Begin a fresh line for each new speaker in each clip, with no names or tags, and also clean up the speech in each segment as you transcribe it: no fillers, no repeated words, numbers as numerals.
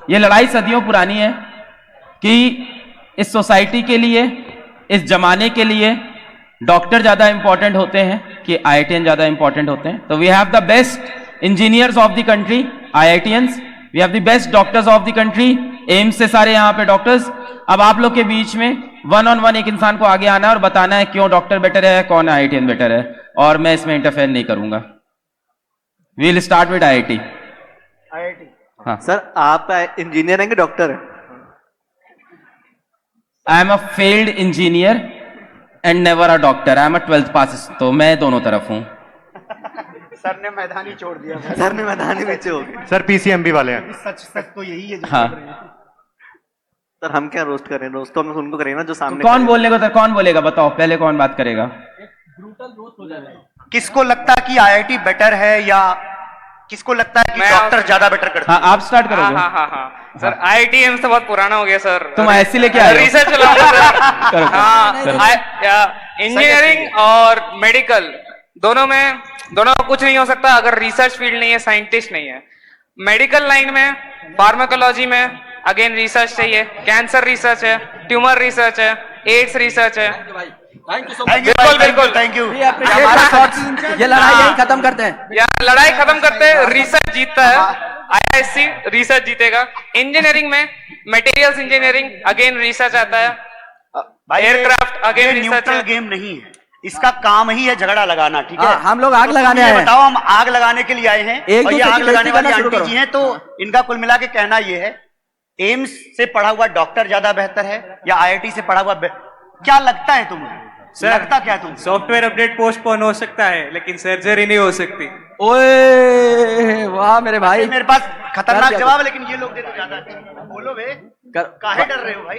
ये लड़ाई सदियों पुरानी है कि इस सोसाइटी के लिए, इस जमाने के लिए डॉक्टर ज्यादा इंपॉर्टेंट होते हैं कि आईआईटीएन ज्यादा इंपॉर्टेंट होते हैं। तो we have the best engineers of the country, IITians, we have the best doctors of the country, AIIMS से सारे यहाँ पे डॉक्टर्स। अब आप लोग के बीच में 1-on-1 एक इंसान को आगे आना है और बताना है क्यों डॉक्टर बेटर है, कौन आईआईटीएन बेटर है, और मैं इसमें इंटरफेयर नहीं करूंगा। We will start with IIT.
हाँ सर, आप इंजीनियर हैं कि डॉक्टर हैं?
I am a failed engineer and never a doctor. I am a 12th pass, तो मैं दोनों तरफ हूं।
सर ने मैदान ही छोड़ दिया।
सर ने मैदान ही पीछे हो गए।
सर पीसीएमबी वाले हैं।
सच सच तो यही है जो
हाँ
सर हम क्या रोस्ट करें? रोस्ट तो हम उनको करें ना जो सामने।
कौन बोलने को, कौन बोलेगा बताओ, पहले कौन बात करेगा?
किसको लगता है कि आईआईटी बेटर है या किसको लगता है कि डॉक्टर ज्यादा बेटर करते हैं?
हाँ आप स्टार्ट करोगे।
हाँ सर, आईआईटी एम्स तो बहुत पुराना हो गया सर।
तुम ऐसे लेके आए हो?
रिसर्च इंजीनियरिंग और मेडिकल दोनों में कुछ नहीं हो सकता अगर रिसर्च फील्ड नहीं है, साइंटिस्ट नहीं है। मेडिकल लाइन में, फार्माकोलॉजी में अगेन रिसर्च चाहिए, कैंसर रिसर्च है, ट्यूमर रिसर्च है, एड्स रिसर्च है। बिल्कुल थैंक यू।
ये लड़ाई यही खत्म करते हैं,
यार लड़ाई खत्म करते हैं, रिसर्च जीतता है, आईआईएससी रिसर्च जीतेगा। इंजीनियरिंग में मटेरियल्स इंजीनियरिंग अगेन रिसर्च आता है, एयरक्राफ्ट अगेन रिसर्च है।
गेम नहीं है, इसका काम ही है झगड़ा लगाना, ठीक है?
हम लोग आग लगाने आए हैं।
बताओ, हम आग लगाने के लिए आए हैं और ये आग लगाने वाली आंटी जी हैं, तो इनका कुल मिला के कहना ये है, एम्स से पढ़ा हुआ डॉक्टर ज्यादा बेहतर है या आईआईटी से पढ़ा हुआ? क्या लगता है तुम्हें? लगता क्या तुम?
सॉफ्टवेयर अपडेट पोस्टपोन हो सकता है लेकिन सर्जरी नहीं हो सकती।
ओए वाह मेरे भाई,
मेरे पास खतरनाक जवाब है, लेकिन ये लोग देते ज्यादा अच्छे। बोलो बे, काहे डर रहे हो भाई?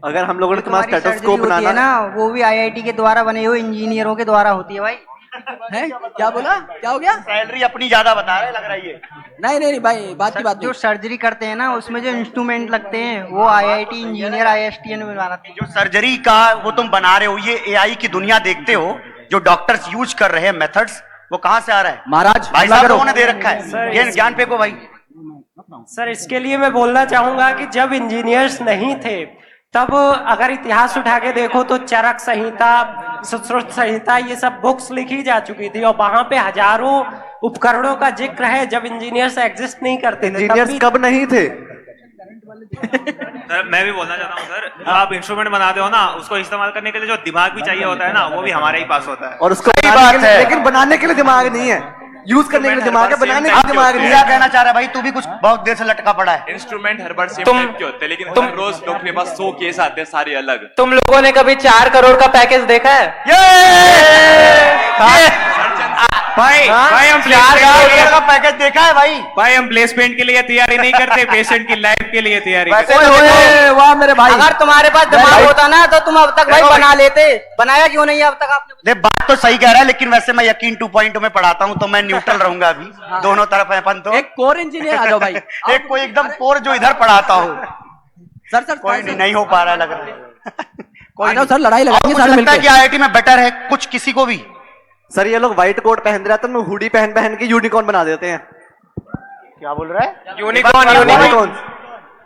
अगर हम लोगों ने तुम्हारा स्टेथोस्कोप बनाना
ना, वो भी आईआईटी के द्वारा बने हुए इंजीनियरों के द्वारा होती है भाई।
है क्या बोला? क्या हो गया?
सैलरी अपनी ज्यादा बता रहे लग रहा है ये।
नहीं भाई, बात की बात।
जो सर्जरी करते हैं ना, उसमें जो इंस्ट्रूमेंट लगते हैं वो आईआईटी इंजीनियर आईएसटीएन में बनाते हैं।
जो सर्जरी का वो तुम बना रहे हो, ये एआई की दुनिया देखते हो, जो डॉक्टर्स यूज कर रहे हैं मेथड्स, वो कहाँ से आ रहा है?
महाराज
भाई साहब लोगों ने दे रखा है, ये ज्ञान पे को भाई।
सर इसके लिए मैं बोलना चाहूंगा कि जब इंजीनियर्स नहीं थे तब अगर इतिहास उठा के देखो तो चरक संहिता, सुश्रुत संहिता, ये सब बुक्स लिखी जा चुकी थी और वहां पे हजारों उपकरणों का जिक्र है जब इंजीनियर्स एग्जिस्ट नहीं करते थे।
इंजीनियर्स कब नहीं थे?
सर मैं भी बोलना चाहता हूँ सर, जो आप इंस्ट्रूमेंट बनाते हो ना, उसको इस्तेमाल करने के लिए जो दिमाग भी चाहिए होता है ना, वो भी हमारे ही पास होता है।
और उसको लेकिन बनाने के लिए दिमाग नहीं है, यूज करने के लिए दिमाग है, बनाने के लिए दिमाग नहीं है।
क्या कहना चाह रहा है भाई? तू भी कुछ बहुत देर से लटका पड़ा है।
इंस्ट्रूमेंट हर बार सेम टाइप के होते हैं, लेकिन हर रोज डॉक्टर के पास 100 केस आते हैं, सारे अलग।
तुम लोगों ने कभी 4 करोड़ का पैकेज देखा है?
भाई हम
4 करोड़ का पैकेज देखा है भाई?
भाई हम प्लेसमेंट के लिए तैयारी नहीं करते, पेशेंट की लाइफ के लिए तैयारी करते।
वाह मेरे भाई,
अगर तुम्हारे पास दिमाग होता ना तो तुम अब तक भाई बना लेते। बनाया क्यों नहीं अब तक आपने?
देख बात तो सही कह रहा है, लेकिन वैसे मैं यकीन 2.0 में पढ़ाता हूँ, तो मैं न्यूट्रल रहूंगा अभी। दोनों तरफ है अपन तो।
एक कोर इंजीनियर आ जाओ भाई।
एक कोई एकदम कोर जो इधर पढ़ाता हो।
सर
कोई नहीं हो पा रहा है लग रहा है। कोई
नहीं सर, लड़ाई लगाएंगे सारे
लगता है
मिलकर।
कि आईआईटी में बेटर है कुछ किसी को भी।
सर ये लोग व्हाइट कोट पहन रहे हैं तो हुडी पहन के यूनिकॉर्न बना देते हैं।
क्या बोल रहा है?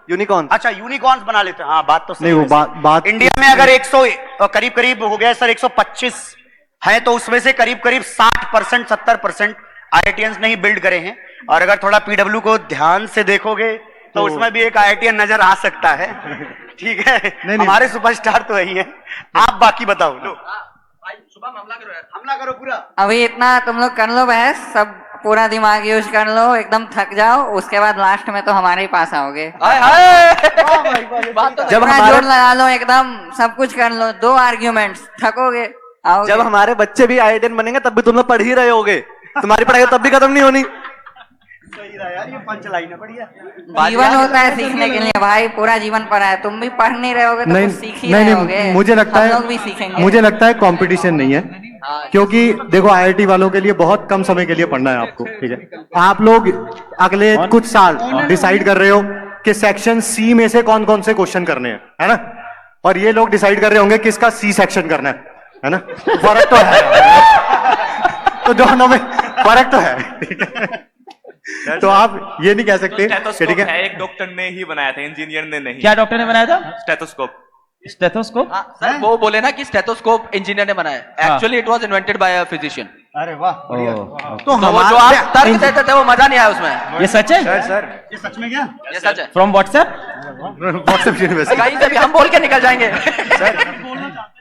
यूनिकॉर्न।
अच्छा यूनिकॉर्न्स बना लेते हैं। हाँ बात तो सही
नहीं, वो बात
इंडिया में अगर 100 करीब हो गया सर, 125 है, तो उसमें से करीब 60% 70% आईआईटीएंस नहीं बिल्ड करे हैं। और अगर थोड़ा पीडब्ल्यू को ध्यान से देखोगे तो उसमें भी एक आईआईटीएन नजर आ सकता है। ठीक है, हमारे सुपरस्टार तो यही है। आप बाकी बताओ। लो हमला करो पूरा।
अभी इतना तुम लोग कर लो बहस, सब पूरा दिमाग यूज कर लो, एकदम थक जाओ, उसके बाद लास्ट में तो हमारे ही पास आओगे। जब जोर लगा लो, एकदम सब कुछ कर लो, 2 आर्ग्यूमेंट्स, थकोगे आओगे।
जब हमारे बच्चे भी आईआईटीएन बनेंगे तब भी तुम लोग पढ़ ही रहे होगे, तुम्हारी पढ़ाई तब भी खत्म नहीं होनी।
सही रहा यार, ये पंच लाइन है बढ़िया।
जीवन होता है सीखने के लिए भाई, पूरा जीवन पढ़ा है। तुम भी पढ़ नहीं रहे होगे तो कुछ सीख ही रहे होगे।
मुझे लगता है कंपटीशन नहीं है, क्योंकि देखो आईआईटी वालों के लिए बहुत कम समय के लिए पढ़ना है आपको। ठीक है, आप लोग अगले कुछ साल डिसाइड कर रहे हो कि सेक्शन सी में से कौन कौन से क्वेश्चन करने हैं, है ना? और ये लोग डिसाइड कर रहे होंगे किसका सी सेक्शन करना है ना? फर्क तो है। तो दोनों में फर्क तो है। तो आप ये नहीं कह सकते कि
स्टेथोस्कोप
ठीक है
है, एक डॉक्टर ने ही बनाया था, इंजीनियर ने नहीं।
क्या डॉक्टर ने बनाया था?
स्टेथोस्कोप।
स्टेथोस्कोप?
सर वो बोले ना कि स्टेथोस्कोप इंजीनियर ने बनाया, actually it was invented by a physician.
अरे वाह
तो वो जो आप तर्क देते थे वो मजा नहीं आया उसमें।
ये सच है?
सर ये सच में क्या?
ये सच है।
From WhatsApp?
WhatsApp university.
कहीं से भी हम बोल के निकल जाएंगे।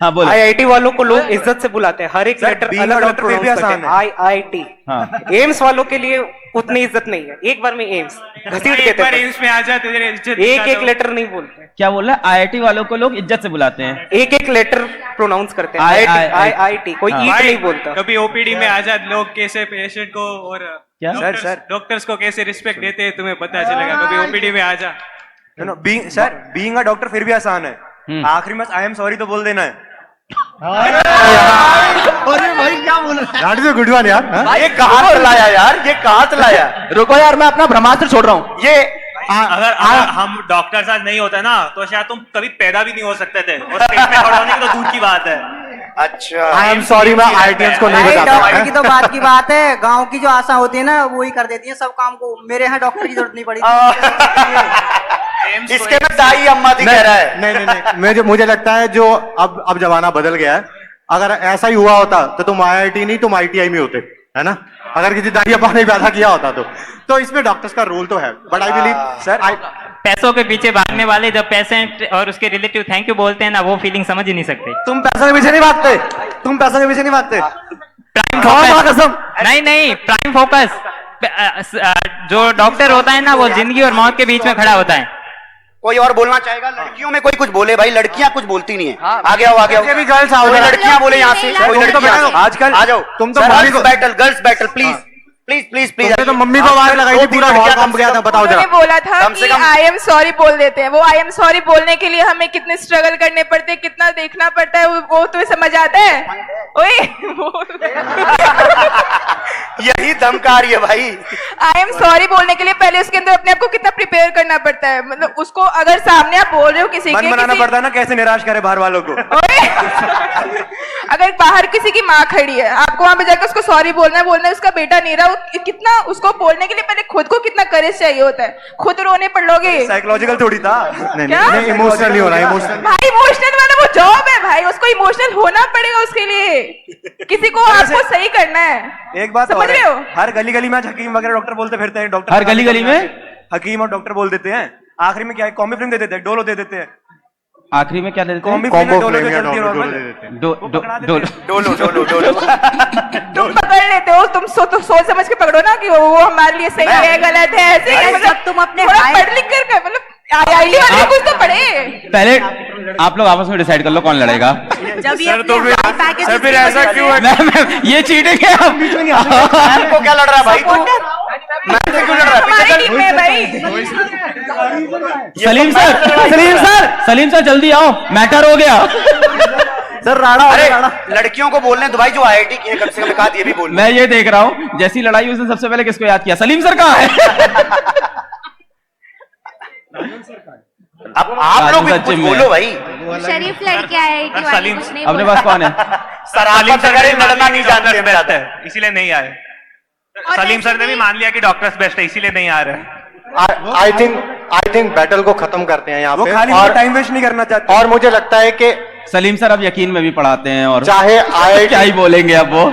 हाँ बोलो।
IIT वालों को लोग इज्जत से बुलाते हैं, हर एक लेटर अलग अलग
फिर भी आसान है।
IIT।
हाँ।
एम्स वालों के लिए उतनी इज्जत नहीं है, एक बार में एम्स घसीट देते हैं।
एम्स में आ जा तेरे इज्जत
एक एक लेटर नहीं बोलते,
क्या बोल रहा है? IIT वालों को लोग इज्जत से बुलाते हैं।
एक एक लेटर प्रोनाउंस करते हैं। IIT कोई
हाँ।
ईट नहीं बोलता।
कभी ओपीडी में आ जा, लोग कैसे पेशेंट को और
क्या?
सर
डॉक्टर्स को कैसे रिस्पेक्ट देते हैं तुम्हें पता चलेगा। कभी ओपीडी में आ जा।
बीइंग अ डॉक्टर फिर भी आसान है। आखिरी में आई एम सॉरी तो बोल देना है।
अरे भाई क्या बोला? That is a good one यार। हाँ?
ये कहाँ से लाया यार, ये कहाँ से लाया?
रुको यार, मैं अपना ब्रह्मास्त्र छोड़ रहा हूँ।
ये
अगर हम डॉक्टर साथ नहीं होता ना तो शायद तुम कभी पैदा भी नहीं हो सकते थे, और स्टेज पे खड़ा होने की तो दूर की बात है।
अच्छा,
आई एम सॉरी, मैं IITians को नहीं बताता।
डॉक्टर की तो बात की बात है, गांव की जो आशा होती है ना वो ही कर देती है सब काम को। मेरे यहाँ डॉक्टर की जरूरत नहीं पड़ी।
इसके में दाई अम्मा दी कह रहा है।
नहीं, मुझे लगता है जो अब जमाना बदल गया है। अगर ऐसा ही हुआ होता तो तुम IIT नहीं, तुम ITI में होते, है ना? अगर किसी दाई अम्मा ने पैदा किया होता तो इसमें डॉक्टर्स का रोल तो है, बट आई बिलीव सर
पैसों के पीछे भागने वाले जब पेशेंट और उसके रिलेटिव थैंक यू बोलते हैं ना, वो फीलिंग समझ ही नहीं सकते।
तुम पैसों के पीछे नहीं भागते, तुम पैसों के पीछे नहीं भागते।
प्राइम फोकस, नहीं प्राइम फोकस जो डॉक्टर होता है ना वो जिंदगी और मौत के बीच में खड़ा होता है।
कोई और बोलना चाहेगा? लड़कियों में कोई कुछ बोले भाई, लड़कियां कुछ बोलती नहीं है। आगे आओ, आगे आओ।
भी गर्ल्स आओ,
कोई लड़कियां बोले यहाँ से, कोई लड़कियां
आजकल
आ जाओ।
तुम तो मम्मी को
girls battle please please please please.
तो मम्मी को आवाज लगाई थी, पूरा हॉल कंप गया था। बताओ जरा।
बोला था
कम से
कि
कम-
आई एम सॉरी बोल देते हैं। वो आई एम सॉरी बोलने के लिए हमें कितने स्ट्रगल करने पड़ते हैं, कितना देखना पड़ता है, वो तुम्हें समझ आता है? ओए
यही धमकार है भाई।
आई एम सॉरी बोलने के लिए पहले उसके अंदर अपने आप को कितना प्रिपेयर करना पड़ता है। मतलब उसको अगर सामने आप बोल रहे हो किसी
मन
के
बनाना पड़ता है ना, कैसे निराश करे बाहर वालों को।
अगर बाहर किसी की माँ खड़ी है, आपको वहां पे जाकर उसको सॉरी बोलना है, उसका बेटा नहीं रहा, कितना उसको बोलने के लिए पहले खुद को कितना करेज चाहिए होता है। खुद रोने पड़ लोगे।
साइकोलॉजिकल थोड़ी था।
नहीं, इमोशनल नहीं हो रहा, इमोशनल
भाई इमोशनल वाला वो जॉब है भाई, उसको इमोशनल होना पड़ेगा उसके लिए। किसी को आपको सही करना है।
एक बात
समझ
और
रहे
है,
हो?
हर गली गली में आज हकीम वगैरह डॉक्टर बोलते फिरते हैं। डॉक्टर
हर गली गली में
हकीम और डॉक्टर बोल देते हैं। आखिरी में क्या है, कॉम्बी फ्रेम दे देते हैं, डोलो दे देते हैं।
आखिरी में क्या दे देते हैं?
कॉम्बी
कॉम्बो
डोलो
फ्रेम
जो
या
चलती है
डोलो
नॉर्मल।
दे देते हैं।
डोलो डोलो डोलो
तुम पकड़ लेते हो, तुम सोच समझ के पकड़ो ना कि वो हमारे लिए सही है गलत है ऐसे है। मतलब
तुम अपने
थोड़ा पढ़ लिख कर मतलब IIT वाले कुछ तो पढ़े।
पहले आप लोग आपस में डिसाइड कर लो कौन लड़ेगा।
जब ये
सर तो
अपने
फिर ऐसा क्यों है?
मैम ये चीटिंग है।
मैम को क्या लड़ रहा है भाई तू? मैम से क्यों लड़ रहा है?
हमारी टीम में भाई
सलीम सर जल्दी आओ, मैटर हो गया।
सर राणा
अरे लड़कियों को बोलने दो भाई, जो IIT की है, कम से कम एक आध ये भी बोल।
मैं ये देख रहा हूँ जैसी लड़ाई उसने सबसे पहले किसको याद किया? सलीम सर कहाँ है?
अब आप लोग भी कुछ बोलो भाई।
शरीफ लड़के IIT वाले कुछ नहीं
अपने पास कौन है?
सलीम सर लड़ना नहीं जानते मेरा तो।
इसीलिए नहीं आए। सलीम सर ने भी मान लिया कि डॉक्टर्स बेस्ट है, इसीलिए नहीं आ रहे।
आई थिंक बैटल को खत्म करते हैं यहाँ
वो
पे।
खाली
और
टाइम वेस्ट नहीं करना चाहते।
और मुझे लगता है कि
सलीम सर अब यकीन में भी पढ़ाते हैं और
चाहे IIT
क्या ही बोलेंगे अब वो।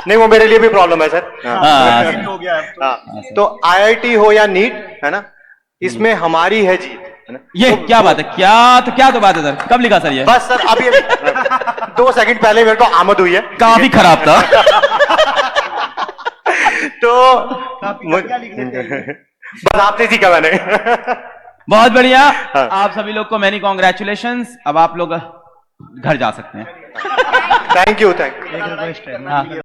नहीं, वो मेरे लिए भी प्रॉब्लम है सर।
हाँ।
हाँ, तो IIT हो या नीट, है ना, इसमें हमारी है जीत, है ना?
ये क्या बात है? क्या तो बात है सर? कब लिखा सर ये?
बस सर अभी 2 सेकंड पहले मेरे को आमद हुई है।
काफी खराब था।
तो बस आपसे सीखा मैंने।
बहुत बढ़िया। आप सभी लोग को मैनी कॉन्ग्रेचुलेशंस। अब आप लोग घर जा सकते हैं।
Thank you.